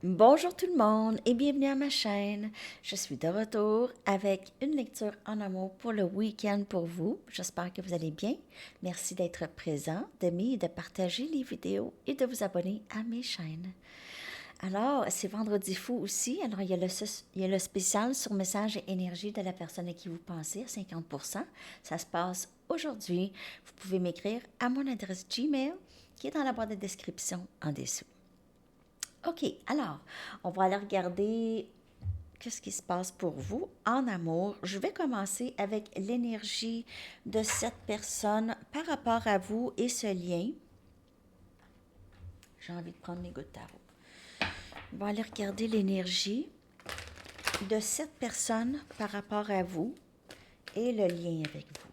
Bonjour tout le monde et bienvenue à ma chaîne. Je suis de retour avec une lecture en amour pour le week-end pour vous. J'espère que vous allez bien. Merci d'être présent, d'aimer et de partager les vidéos et de vous abonner à mes chaînes. Alors, c'est vendredi fou aussi. Alors, il y a le spécial sur message et énergie de la personne à qui vous pensez à 50%. Ça se passe aujourd'hui. Vous pouvez m'écrire à mon adresse Gmail qui est dans la boîte de description en dessous. OK, alors, on va aller regarder qu'est-ce qui se passe pour vous en amour. Je vais commencer avec l'énergie de cette personne par rapport à vous et ce lien. J'ai envie de prendre mes gouttes de tarot. On va aller regarder l'énergie de cette personne par rapport à vous et le lien avec vous.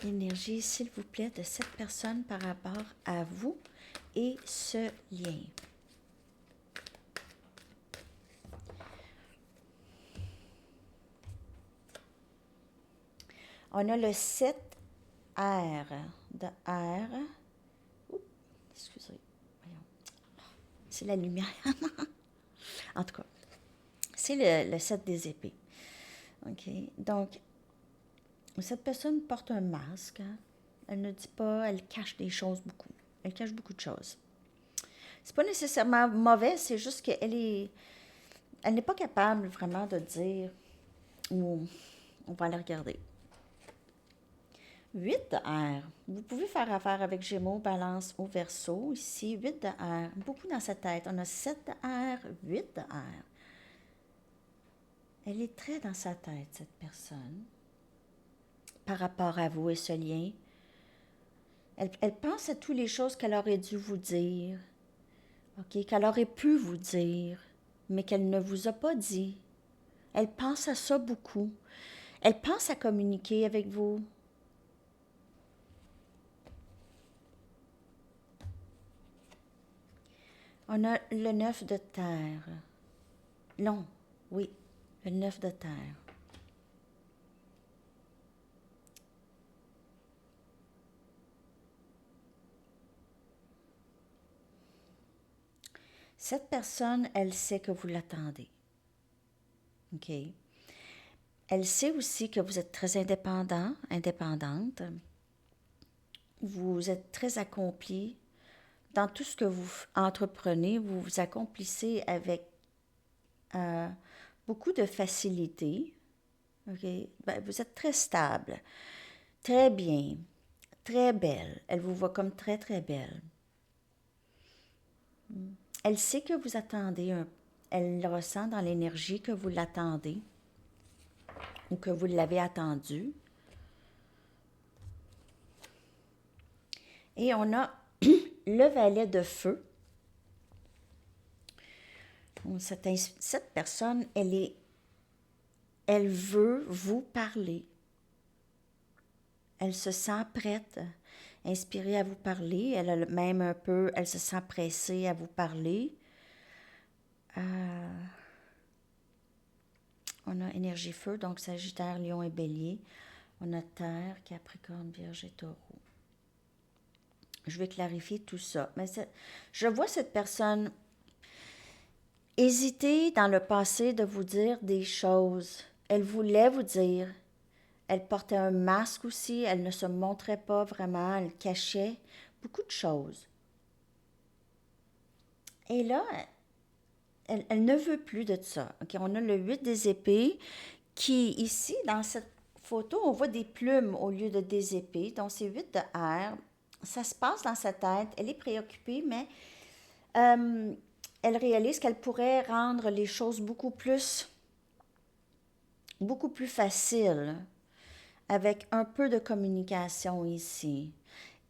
L'énergie, s'il vous plaît, de cette personne par rapport à vous et ce lien. On a le 7 R de R. Oups, excusez. Voyons. C'est la lumière. En tout cas, c'est le 7 des épées. OK. Donc, cette personne porte un masque. Hein. Elle ne dit pas, elle cache des choses beaucoup. Elle cache beaucoup de choses. C'est pas nécessairement mauvais, c'est juste elle n'est pas capable vraiment de dire, ou on va aller regarder. 8 de R. Vous pouvez faire affaire avec Gémeaux, Balance ou Verseau. Ici, 8 de R. Beaucoup dans sa tête. On a 7 de R, 8 de R. Elle est très dans sa tête, cette personne, par rapport à vous et ce lien. Elle pense à toutes les choses qu'elle aurait dû vous dire, ok, qu'elle aurait pu vous dire, mais qu'elle ne vous a pas dit. Elle pense à ça beaucoup. Elle pense à communiquer avec vous. On a le 9 de terre. Non, oui, le 9 de terre. Cette personne, elle sait que vous l'attendez. OK? Elle sait aussi que vous êtes très indépendant, indépendante. Vous êtes très accompli. Dans tout ce que vous entreprenez, vous vous accomplissez avec euh, beaucoup de facilité. OK? Ben, vous êtes très stable, très bien, très belle. Elle vous voit comme très, très belle. Elle sait que vous attendez elle le ressent dans l'énergie que vous l'attendez ou que vous l'avez attendu. Et on a le valet de feu. Cette personne, elle veut vous parler. Elle se sent prête, inspirée à vous parler. Elle a même un peu, elle se sent pressée à vous parler. On a énergie feu, donc Sagittaire, Lion et Bélier. On a Terre, Capricorne, Vierge et Taureau. Je vais clarifier tout ça. Mais je vois cette personne hésiter dans le passé de vous dire des choses. Elle voulait vous dire. Elle portait un masque aussi. Elle ne se montrait pas vraiment. Elle cachait beaucoup de choses. Et là, elle ne veut plus de ça. Okay, on a le 8 des épées qui, ici, dans cette photo, on voit des plumes au lieu de des épées. Donc, c'est 8 de R. Ça se passe dans sa tête. Elle est préoccupée, mais euh, elle réalise qu'elle pourrait rendre les choses beaucoup plus faciles avec un peu de communication ici.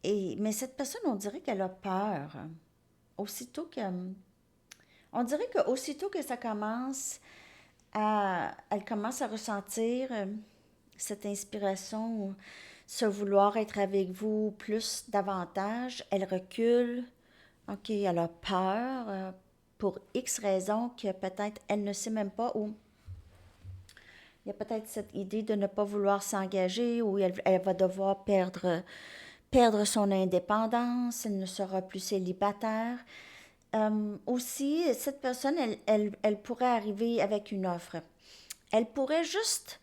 Mais cette personne, on dirait qu'elle a peur. Aussitôt que, on dirait qu'aussitôt que ça commence elle commence à ressentir cette inspiration, ce vouloir être avec vous plus davantage, elle recule. OK, elle a peur pour X raisons que peut-être elle ne sait même pas ou il y a peut-être cette idée de ne pas vouloir s'engager ou elle va devoir perdre son indépendance, elle ne sera plus célibataire. Aussi, cette personne, elle pourrait arriver avec une offre. Elle pourrait juste,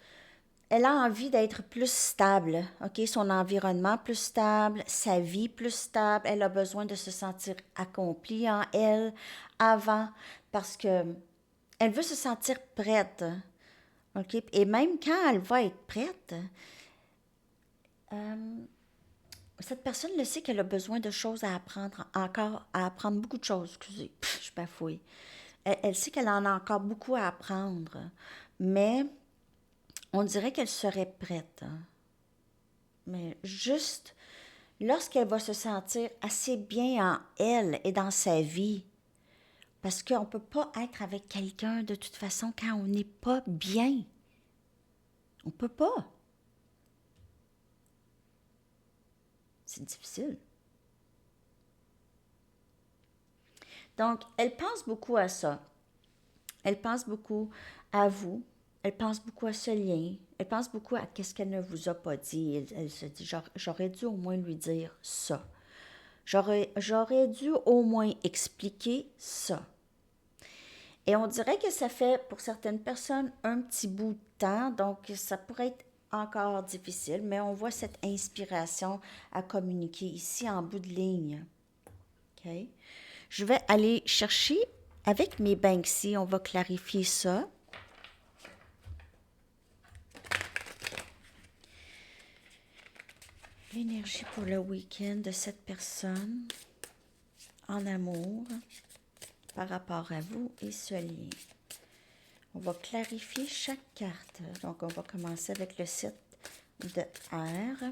elle a envie d'être plus stable, OK? Son environnement plus stable, sa vie plus stable. Elle a besoin de se sentir accomplie en elle avant parce que elle veut se sentir prête, OK? Et même quand elle va être prête, cette personne le sait qu'elle a besoin de choses à apprendre, encore à apprendre beaucoup de choses, excusez, je bafouille. Elle sait qu'elle en a encore beaucoup à apprendre, mais on dirait qu'elle serait prête, hein. Mais juste lorsqu'elle va se sentir assez bien en elle et dans sa vie, parce qu'on ne peut pas être avec quelqu'un de toute façon quand on n'est pas bien. On ne peut pas. C'est difficile. Donc, elle pense beaucoup à ça. Elle pense beaucoup à vous. Elle pense beaucoup à ce lien. Elle pense beaucoup à qu'est-ce qu'elle ne vous a pas dit. Elle se dit, j'aurais dû au moins lui dire ça. J'aurais dû au moins expliquer ça. Et on dirait que ça fait pour certaines personnes un petit bout de temps, donc ça pourrait être encore difficile, mais on voit cette inspiration à communiquer ici en bout de ligne. OK? Je vais aller chercher avec mes Banksy, on va clarifier ça. L'énergie pour le week-end de cette personne en amour par rapport à vous et ce lien. On va clarifier chaque carte. Donc, on va commencer avec le 7 de R.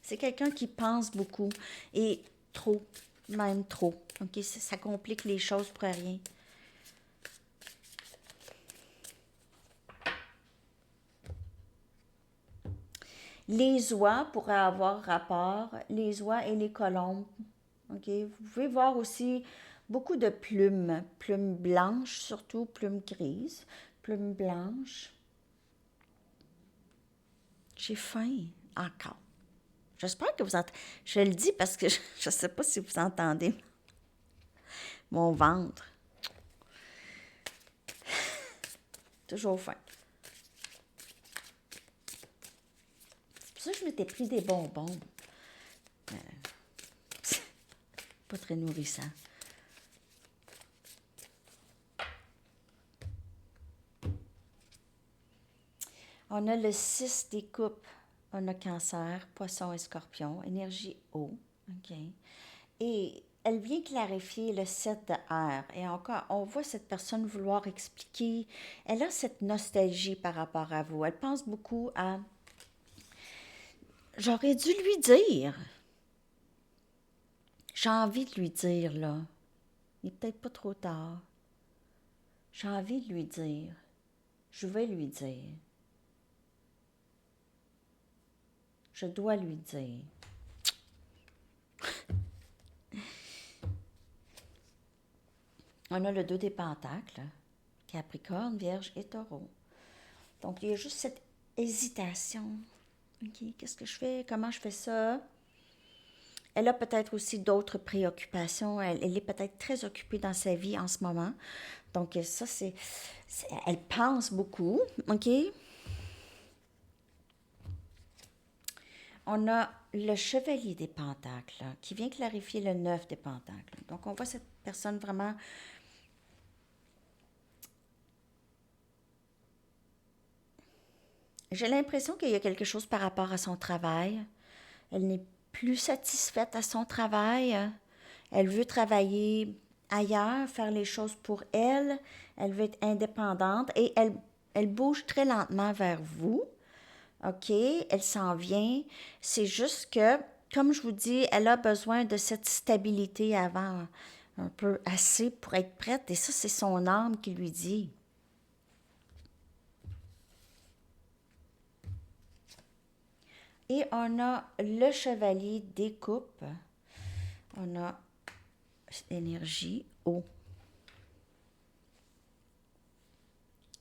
C'est quelqu'un qui pense beaucoup et trop, même trop. OK, ça complique les choses pour rien. Les oies pourraient avoir rapport, les oies et les colombes. OK, vous pouvez voir aussi beaucoup de plumes, plumes blanches surtout, plumes grises, plumes blanches. J'ai faim encore. J'espère que vous entendez. Je le dis parce que je ne sais pas si vous entendez mon ventre. Toujours faim. C'est pour ça que je m'étais pris des bonbons. Pas très nourrissant. On a le 6 des coupes. On a cancer, poisson et scorpion, énergie eau. OK. Et elle vient clarifier le 7 de air. Et encore, on voit cette personne vouloir expliquer. Elle a cette nostalgie par rapport à vous. Elle pense beaucoup à... J'aurais dû lui dire. J'ai envie de lui dire, là. Il n'est peut-être pas trop tard. J'ai envie de lui dire. Je vais lui dire. Je dois lui dire. On a le 2 des pentacles, Capricorne, Vierge et Taureau. Donc, il y a juste cette hésitation. OK, qu'est-ce que je fais? Comment je fais ça? Elle a peut-être aussi d'autres préoccupations. Elle est peut-être très occupée dans sa vie en ce moment. Donc, ça, elle pense beaucoup. OK? On a le chevalier des pentacles qui vient clarifier le 9 des pentacles. Donc, on voit cette personne vraiment... J'ai l'impression qu'il y a quelque chose par rapport à son travail. Elle n'est plus satisfaite à son travail. Elle veut travailler ailleurs, faire les choses pour elle. Elle veut être indépendante et elle bouge très lentement vers vous. OK, elle s'en vient. C'est juste que, comme je vous dis, elle a besoin de cette stabilité avant, un peu assez pour être prête. Et ça, c'est son âme qui lui dit. Et on a le chevalier des coupes. On a l'énergie eau.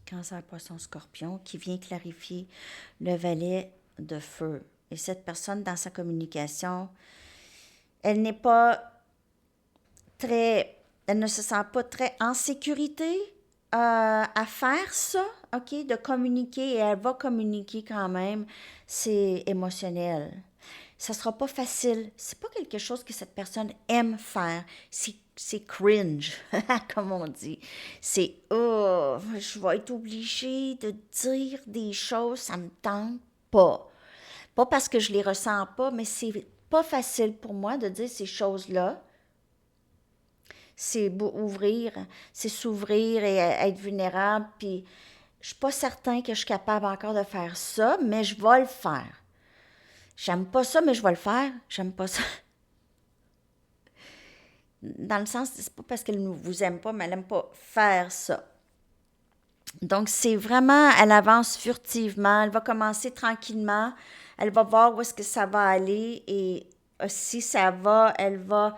Cancer, poisson, scorpion, qui vient clarifier le valet de feu. Et cette personne, dans sa communication, elle n'est pas elle ne se sent pas très en sécurité à faire ça, OK, de communiquer, et elle va communiquer quand même, c'est émotionnel. Ça sera pas facile. C'est pas quelque chose que cette personne aime faire. C'est cringe, comme on dit. C'est, oh, je vais être obligée de dire des choses, ça me tente pas. Pas parce que je les ressens pas, mais c'est pas facile pour moi de dire ces choses-là. C'est ouvrir, c'est s'ouvrir et être vulnérable. Puis, je suis pas certain que je suis capable encore de faire ça, mais je vais le faire. J'aime pas ça, mais je vais le faire. J'aime pas ça. Dans le sens, c'est pas parce qu'elle ne vous aime pas, mais elle n'aime pas faire ça. Donc, c'est vraiment, elle avance furtivement, elle va commencer tranquillement, elle va voir où est-ce que ça va aller et si ça va, elle va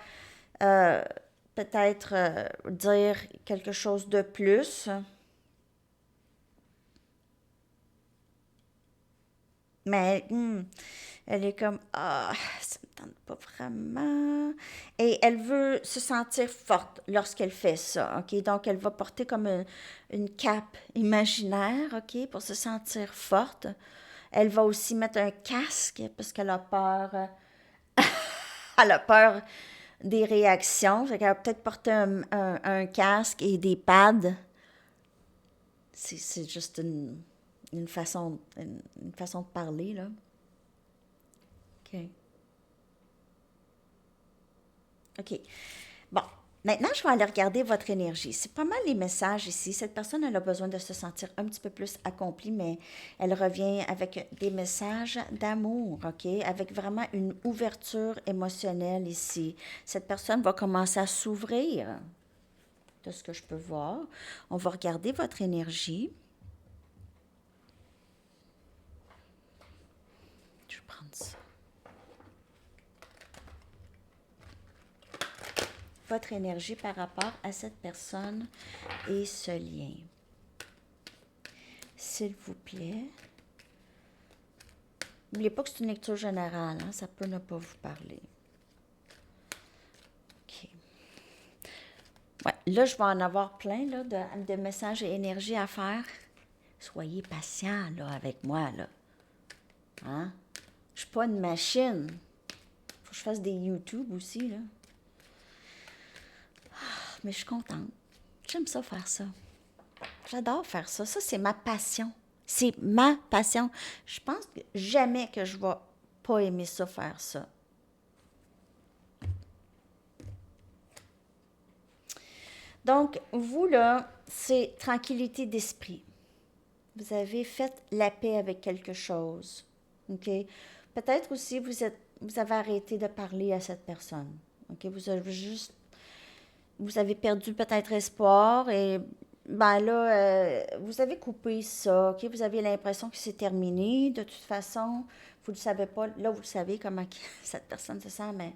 euh, peut-être dire quelque chose de plus. Mais elle est comme, ah, ça me tente pas vraiment. Et elle veut se sentir forte lorsqu'elle fait ça, OK? Donc, elle va porter comme une cape imaginaire, OK, pour se sentir forte. Elle va aussi mettre un casque parce qu'elle a peur, elle a peur des réactions. Fait qu'elle va peut-être porter un casque et des pads. C'est juste une façon de parler, là. OK. OK. Bon, maintenant, je vais aller regarder votre énergie. C'est pas mal les messages ici. Cette personne, elle a besoin de se sentir un petit peu plus accomplie, mais elle revient avec des messages d'amour, OK? Avec vraiment une ouverture émotionnelle ici. Cette personne va commencer à s'ouvrir, de ce que je peux voir. On va regarder votre énergie. Je vais prendre ça. Votre énergie par rapport à cette personne et ce lien. S'il vous plaît. N'oubliez pas que c'est une lecture générale, hein? Ça peut ne pas vous parler. OK. Ouais, là, je vais en avoir plein là, de messages et énergies à faire. Soyez patient là, avec moi. Là. Hein? Je suis pas une machine. Faut que je fasse des YouTube aussi. Là. Mais je suis contente. J'aime ça faire ça. J'adore faire ça. Ça, c'est ma passion. C'est ma passion. Je pense que jamais que je vais pas aimer ça, faire ça. Donc, vous, là, c'est tranquillité d'esprit. Vous avez fait la paix avec quelque chose. OK? Peut-être aussi, vous avez arrêté de parler à cette personne. OK? Vous avez perdu peut-être espoir et ben là, vous avez coupé ça, OK? Vous avez l'impression que c'est terminé. De toute façon, vous ne le savez pas. Là, vous le savez comment cette personne se sent, mais...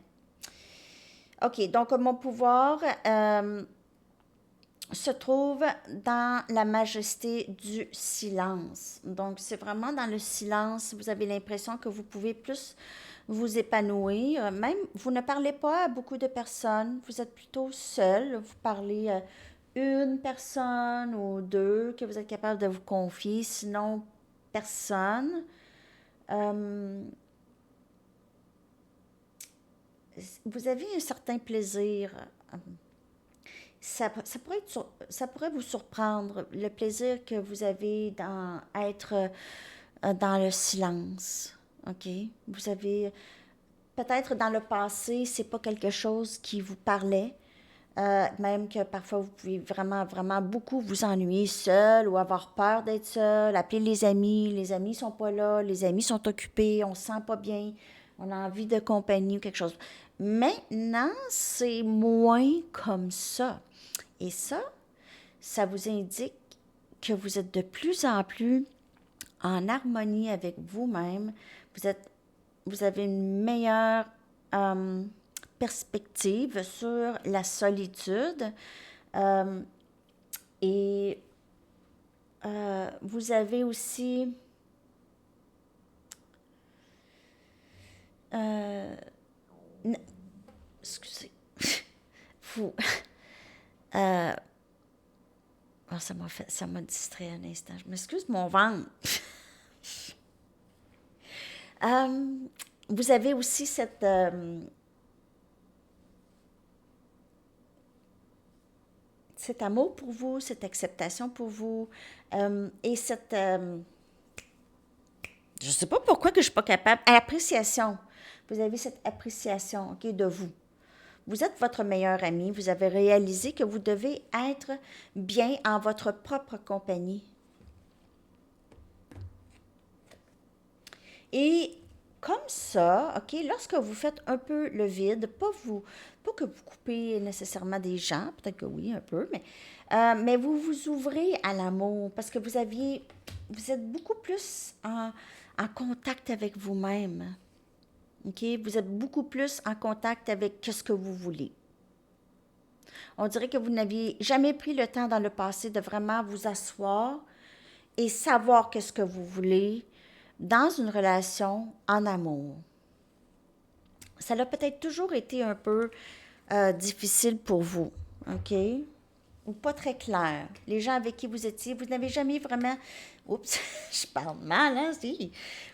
OK, donc mon pouvoir se trouve dans la majesté du silence. Donc, c'est vraiment dans le silence, vous avez l'impression que vous pouvez plus vous épanouir. Même, vous ne parlez pas à beaucoup de personnes, vous êtes plutôt seul, vous parlez à une personne ou deux que vous êtes capable de vous confier, sinon personne. Euh, vous avez un certain plaisir. Ça pourrait vous surprendre, le plaisir que vous avez dans être dans le silence. OK? Vous avez peut-être dans le passé, c'est pas quelque chose qui vous parlait. Même que parfois vous pouvez vraiment, vraiment beaucoup vous ennuyer seul ou avoir peur d'être seul, appeler les amis sont pas là, les amis sont occupés, on se sent pas bien, on a envie de compagnie ou quelque chose. Maintenant, c'est moins comme ça. Et ça vous indique que vous êtes de plus en plus en harmonie avec vous-même. Vous avez une meilleure euh, perspective sur la solitude euh, et vous avez aussi euh, n- excusez, vous, euh, oh, ça m'a distrait un instant. Je m'excuse, mon ventre. Euh, vous avez aussi cet amour pour vous, cette acceptation pour vous, et je sais pas pourquoi que je suis pas capable, appréciation. Vous avez cette appréciation, ok, de vous. Vous êtes votre meilleur ami, vous avez réalisé que vous devez être bien en votre propre compagnie. Et comme ça, OK, lorsque vous faites un peu le vide, pas que vous coupez nécessairement des gens, peut-être que oui, un peu, mais vous vous ouvrez à l'amour parce que vous êtes beaucoup plus en contact avec vous-même. OK? Vous êtes beaucoup plus en contact avec ce que vous voulez. On dirait que vous n'aviez jamais pris le temps dans le passé de vraiment vous asseoir et savoir qu'est-ce que vous voulez dans une relation en amour. Ça a peut-être toujours été un peu difficile pour vous, OK? Ou pas très clair. Les gens avec qui vous étiez, vous n'avez jamais vraiment... Oups, je parle mal, hein, si.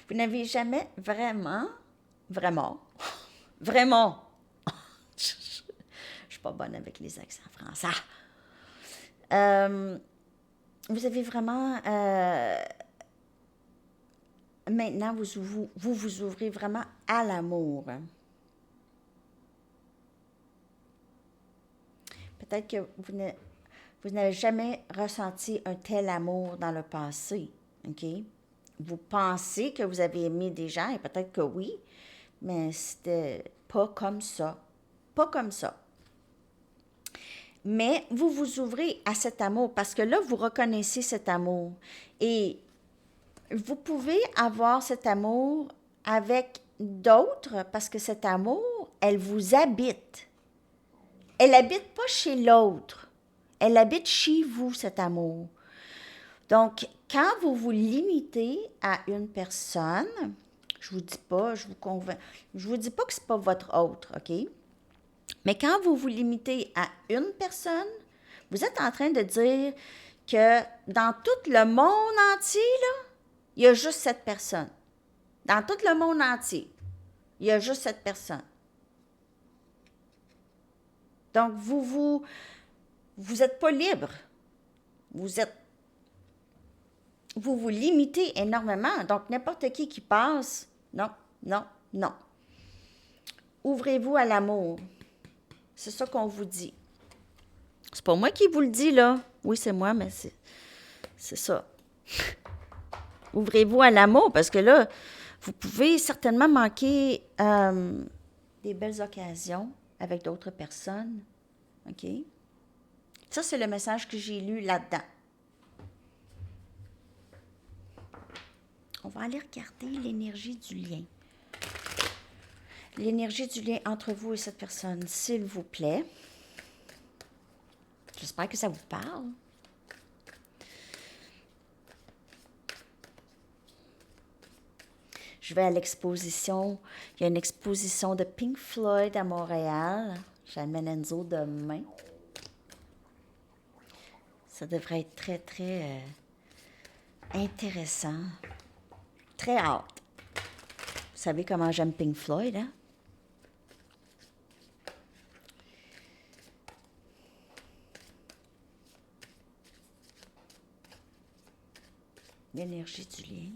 Vous n'avez jamais vraiment, vraiment... Je suis pas bonne avec les accents français. Euh, vous avez vraiment... maintenant, vous ouvrez vraiment à l'amour. Peut-être que vous n'avez jamais ressenti un tel amour dans le passé, OK? Vous pensez que vous avez aimé des gens, et peut-être que oui, mais c'était pas comme ça. Pas comme ça. Mais vous vous ouvrez à cet amour parce que là, vous reconnaissez cet amour. Et vous pouvez avoir cet amour avec d'autres parce que cet amour, elle vous habite. Elle habite pas chez l'autre. Elle habite chez vous, cet amour. Donc, quand vous vous limitez à une personne, je vous dis pas, je vous dis pas que c'est pas votre autre, OK? Mais quand vous vous limitez à une personne, vous êtes en train de dire que dans tout le monde entier, là, il y a juste cette personne. Dans tout le monde entier, il y a juste cette personne. Donc, vous êtes pas libre. Vous êtes vous vous limitez énormément. Donc, n'importe qui passe, non, non, non. Ouvrez-vous à l'amour. C'est ça qu'on vous dit. C'est pas moi qui vous le dis, là. Oui, c'est moi, mais c'est ça. Ouvrez-vous à l'amour, parce que là, vous pouvez certainement manquer des belles occasions avec d'autres personnes. OK? Ça, c'est le message que j'ai lu là-dedans. On va aller regarder l'énergie du lien. L'énergie du lien entre vous et cette personne, s'il vous plaît. J'espère que ça vous parle. Je vais à l'exposition. Il y a une exposition de Pink Floyd à Montréal. J'amène Enzo demain. Ça devrait être très, très intéressant. Très hâte. Vous savez comment j'aime Pink Floyd, hein? L'énergie du lien.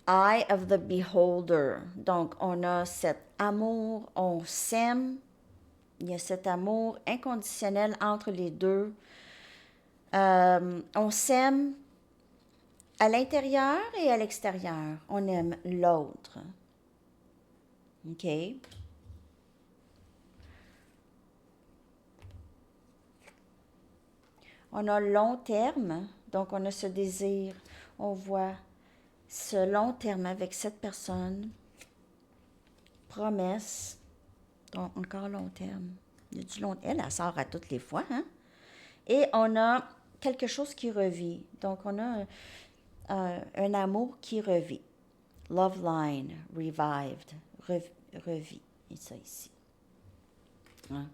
Eye of the Beholder. Donc, on a cet amour, on s'aime. Il y a cet amour inconditionnel entre les deux. On s'aime à l'intérieur et à l'extérieur. On aime l'autre. OK? On a long terme, donc on a ce désir. On voit ce long terme avec cette personne. Promesse. Donc, encore long terme. Il y a du long terme. Elle sort à toutes les fois, hein? Et on a quelque chose qui revit. Donc, on a un amour qui revit. Love line, revived, revit. Et ça ici. Hein?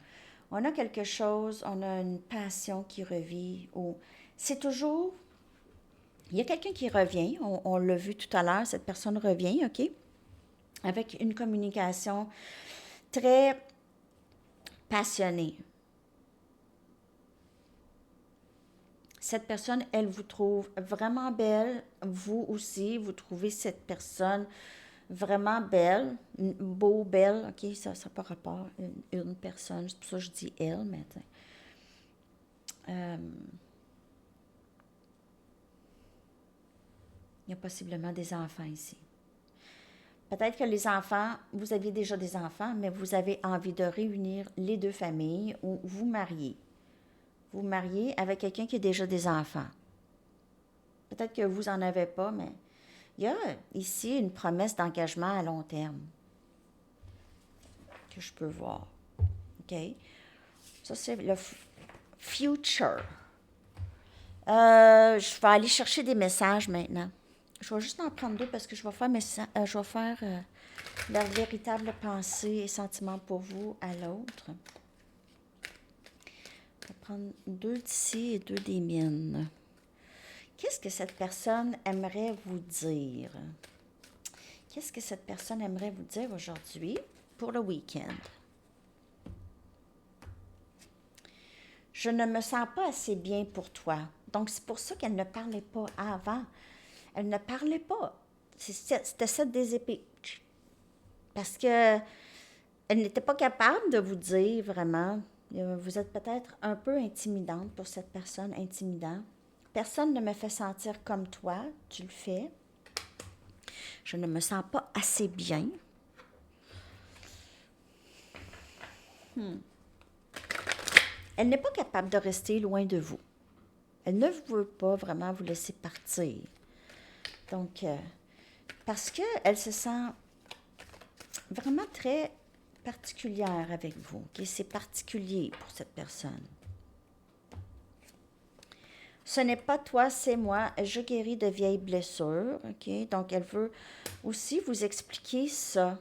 On a quelque chose, on a une passion qui revit. Ou c'est toujours... Il y a quelqu'un qui revient, on l'a vu tout à l'heure, cette personne revient, OK? Avec une communication très passionnée. Cette personne, elle vous trouve vraiment belle. Vous aussi, vous trouvez cette personne vraiment belle. Beau, belle, OK? Ça n'a pas rapport. Une personne, c'est pour ça que je dis elle, mais... il y a possiblement des enfants ici. Peut-être que les enfants, vous aviez déjà des enfants, mais vous avez envie de réunir les deux familles ou vous marier. Vous mariez avec quelqu'un qui a déjà des enfants. Peut-être que vous n'en avez pas, mais il y a ici une promesse d'engagement à long terme que je peux voir. OK? Ça, c'est le future. Je vais aller chercher des messages maintenant. Je vais juste en prendre deux parce que je vais faire leur véritable pensée et sentiment pour vous à l'autre. Je vais prendre deux d'ici et deux des miennes. Qu'est-ce que cette personne aimerait vous dire? Qu'est-ce que cette personne aimerait vous dire aujourd'hui pour le week-end? Je ne me sens pas assez bien pour toi. Donc, c'est pour ça qu'elle ne parlait pas avant. Elle ne parlait pas. C'était ça des épées. Parce que elle n'était pas capable de vous dire vraiment. Vous êtes peut-être un peu intimidante pour cette personne, intimidant. Personne ne me fait sentir comme toi. Tu le fais. Je ne me sens pas assez bien. Elle n'est pas capable de rester loin de vous. Elle ne veut pas vraiment vous laisser partir. Donc, parce qu'elle se sent vraiment très particulière avec vous. Okay? C'est particulier pour cette personne. Ce n'est pas toi, c'est moi. Je guéris de vieilles blessures. Okay? Donc, elle veut aussi vous expliquer ça.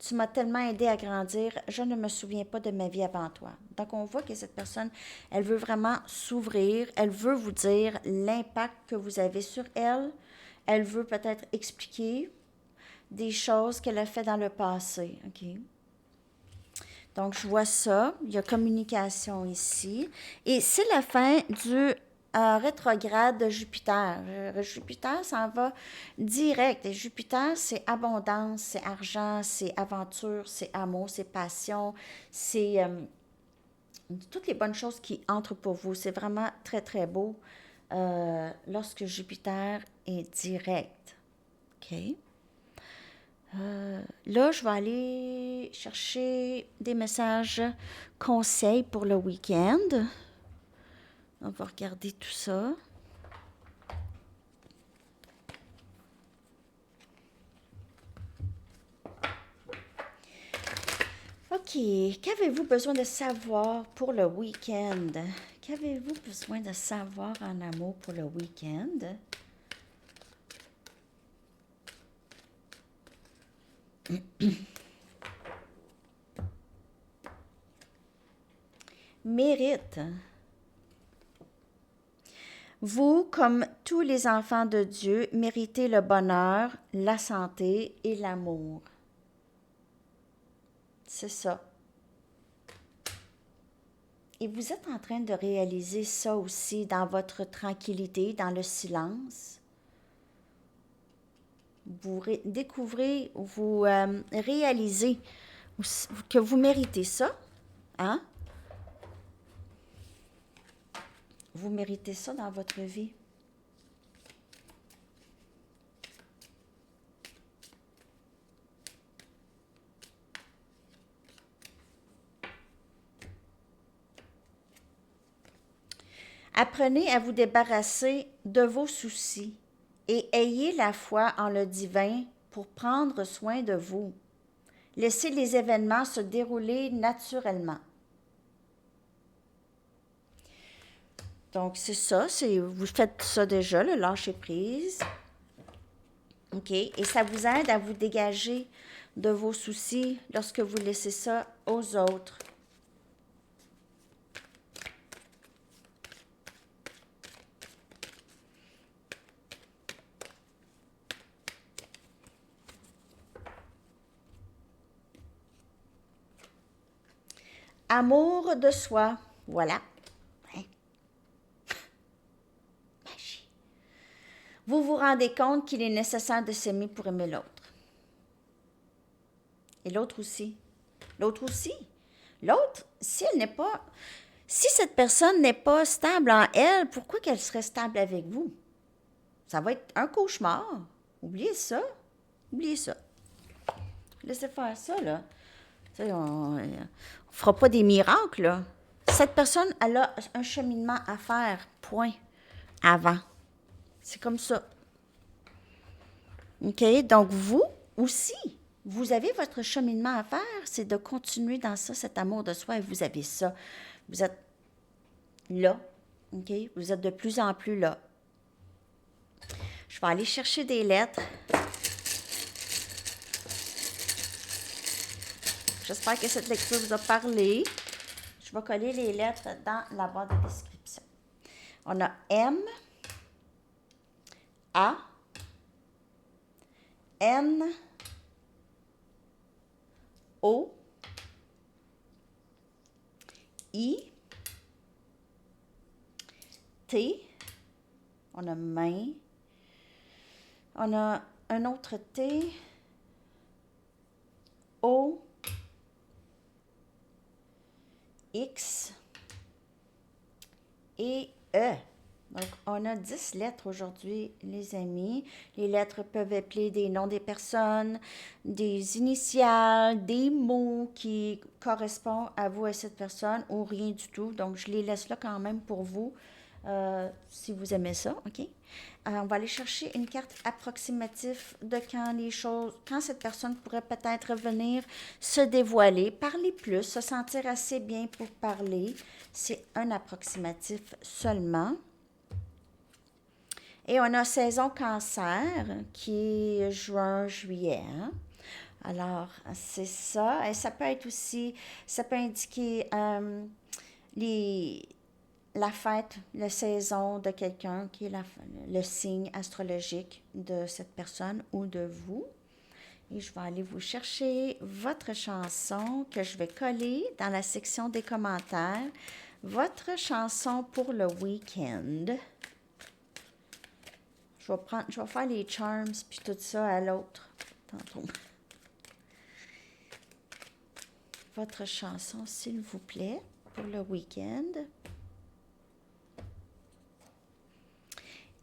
Tu m'as tellement aidé à grandir, je ne me souviens pas de ma vie avant toi. Donc, on voit que cette personne, elle veut vraiment s'ouvrir. Elle veut vous dire l'impact que vous avez sur elle. Elle veut peut-être expliquer des choses qu'elle a fait dans le passé. OK? Donc, je vois ça. Il y a communication ici. Et c'est la fin du rétrograde de Jupiter. Jupiter s'en va direct. Et Jupiter, c'est abondance, c'est argent, c'est aventure, c'est amour, c'est passion, c'est toutes les bonnes choses qui entrent pour vous. C'est vraiment très, très beau lorsque Jupiter est direct. OK? Là, je vais aller chercher des messages conseils pour le week-end. On va regarder tout ça. OK. Qu'avez-vous besoin de savoir pour le week-end? Qu'avez-vous besoin de savoir en amour pour le week-end? Mérite. Vous, comme tous les enfants de Dieu, méritez le bonheur, la santé et l'amour. C'est ça. Et vous êtes en train de réaliser ça aussi dans votre tranquillité, dans le silence. Vous découvrez, vous réalisez que vous méritez ça. Hein? Vous méritez ça dans votre vie. Apprenez à vous débarrasser de vos soucis et ayez la foi en le divin pour prendre soin de vous. Laissez les événements se dérouler naturellement. Donc, c'est ça. Vous faites ça déjà, le lâcher prise. OK? Et ça vous aide à vous dégager de vos soucis lorsque vous laissez ça aux autres. Amour de soi. Voilà. Hein? Magie. Vous vous rendez compte qu'il est nécessaire de s'aimer pour aimer l'autre. Et l'autre aussi. L'autre aussi. L'autre, si elle n'est pas... Si cette personne n'est pas stable en elle, pourquoi qu'elle serait stable avec vous? Ça va être un cauchemar. Oubliez ça. Oubliez ça. Laissez faire ça, là. On ne fera pas des miracles, là. Cette personne, elle a un cheminement à faire, point, avant. C'est comme ça. OK? Donc, vous aussi, vous avez votre cheminement à faire, c'est de continuer dans ça, cet amour de soi, et vous avez ça. Vous êtes là, OK? Vous êtes de plus en plus là. Je vais aller chercher des lettres. J'espère que cette lecture vous a parlé. Je vais coller les lettres dans la barre de description. On a M, A, N, O, I, T, on a main, on a un autre T, O, X et E. Donc, on a 10 lettres aujourd'hui, les amis. Les lettres peuvent appeler des noms des personnes, des initiales, des mots qui correspondent à vous et cette personne ou rien du tout. Donc, je les laisse là quand même pour vous, si vous aimez ça, OK? On va aller chercher une carte approximative de quand cette personne pourrait peut-être venir se dévoiler, parler plus, se sentir assez bien pour parler. C'est un approximatif seulement. Et on a saison cancer qui est juin-juillet. Hein? Alors, c'est ça. Et ça peut être aussi, ça peut indiquer la fête, la saison de quelqu'un qui est le signe astrologique de cette personne ou de vous. Et je vais aller vous chercher votre chanson que je vais coller dans la section des commentaires. Votre chanson pour le week-end. Je vais faire les charms puis tout ça à l'autre tantôt. Votre chanson, s'il vous plaît, pour le week-end.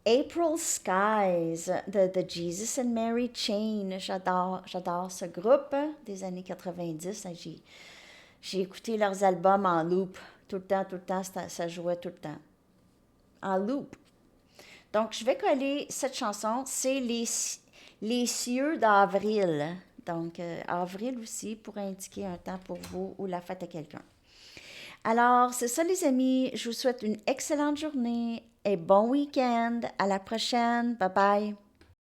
April Skies de The Jesus and Mary Chain. J'adore ce groupe des années 90. J'ai écouté leurs albums en loop. Tout le temps, ça jouait tout le temps. En loop. Donc, je vais coller cette chanson. C'est les cieux d'avril. Donc, avril aussi pour indiquer un temps pour vous ou la fête à quelqu'un. Alors, c'est ça les amis. Je vous souhaite une excellente journée et bon week-end. À la prochaine. Bye bye.